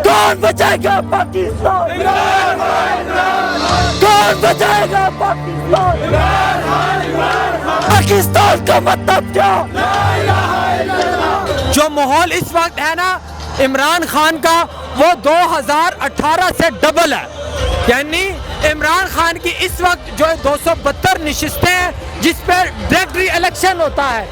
कौन बचाएगा पाकिस्तान? कौन बचाएगा पाकिस्तान? पाकिस्तान का मतलब क्या? जो माहौल इस वक्त है ना इमरान खान का, वो 2018 से डबल है। यानी इमरान खान की इस वक्त जो 272 नशिस्तें हैं जिस पर डायरेक्ट इलेक्शन होता है,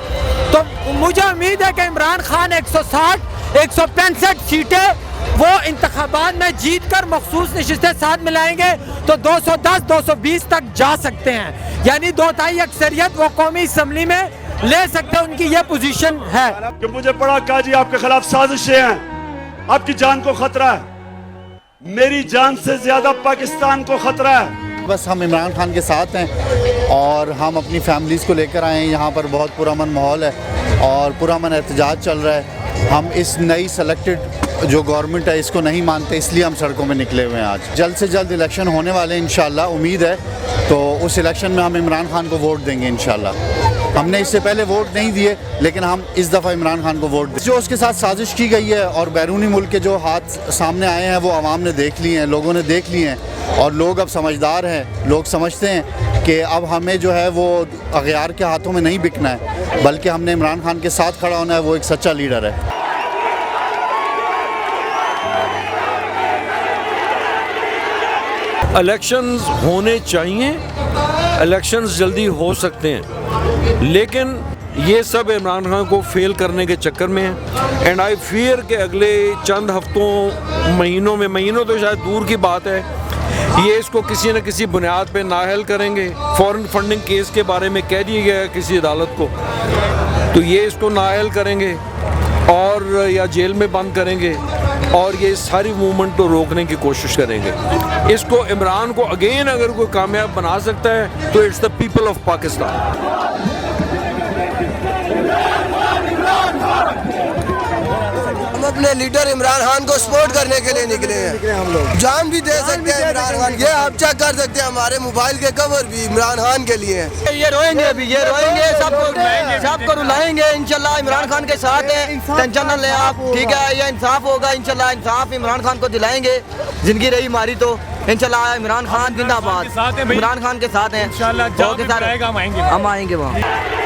तो मुझे उम्मीद है कि इमरान खान 160 165 सीटें वो इंतखाबात में जीत कर मखसूस नशिस्तें साथ मिलाएंगे तो 210 220 तक जा सकते हैं। यानी 2/3 अक्सरियत वो कौमी असम्बली में ले सकते हैं, उनकी ये पोजीशन है। कि मुझे पड़ा काजी आपके खिलाफ साजिशें हैं, आपकी जान को खतरा है, मेरी जान से ज्यादा पाकिस्तान को खतरा है। बस हम इमरान खान के साथ हैं और हम अपनी फैमिलीज़ को लेकर आए हैं। यहाँ पर बहुत पुरअमन माहौल है और पुरअमन एहतजाज चल रहा है। हम इस नई सेलेक्टेड जो गवर्नमेंट है इसको नहीं मानते, इसलिए हम सड़कों में निकले हुए हैं। आज जल्द से जल्द इलेक्शन होने वाले हैं इंशाल्लाह, उम्मीद है, तो उस इलेक्शन में हम इमरान खान को वोट देंगे इंशाल्लाह। हमने इससे पहले वोट नहीं दिए, लेकिन हम इस दफ़ा इमरान खान को वोट दें। जो उसके साथ साजिश की गई है और बैरूनी मुल्क के जो हाथ सामने आए हैं वो आवाम ने देख लिए हैं, लोगों ने देख लिए हैं और लोग अब समझदार हैं। लोग समझते हैं कि अब हमें जो है वो अगयार के हाथों में नहीं बिकना है, बल्कि हमने इमरान खान के साथ खड़ा होना है। वो एक सच्चा लीडर है। इलेक्शंस होने चाहिए, इलेक्शंस जल्दी हो सकते हैं, लेकिन ये सब इमरान खान को फेल करने के चक्कर में है। एंड आई फियर कि अगले चंद हफ्तों महीनों तो शायद दूर की बात है, ये इसको किसी न किसी बुनियाद पे नाअहल करेंगे। फॉरेन फंडिंग केस के बारे में कह दिया गया है किसी अदालत को, तो ये इसको नाअहल करेंगे और या जेल में बंद करेंगे और ये सारी मूवमेंट को रोकने की कोशिश करेंगे। इसको इमरान को अगेन अगर कोई कामयाब बना सकता है तो it's the people of Pakistan. हम अपने लीडर इमरान खान को सपोर्ट करने के लिए निकले हैं। हम लोग जान भी दे सकते हैं इमरान खान, ये आप चेक कर सकते हैं, हमारे मोबाइल के कवर भी इमरान खान के लिए हैं। ये रोएंगे अभी, ये रोएंगे, सबको रुलाएंगे इंशाल्लाह। इमरान खान के साथ है, टेंशन न लें आप, ठीक है। ये इंसाफ होगा इंशाल्लाह, इंसाफ इमरान खान को दिलाएंगे। जिंदगी रही हमारी तो इंशाल्लाह इमरान खान जिंदाबाद, इमरान खान के साथ हैं, हम आएंगे वहाँ।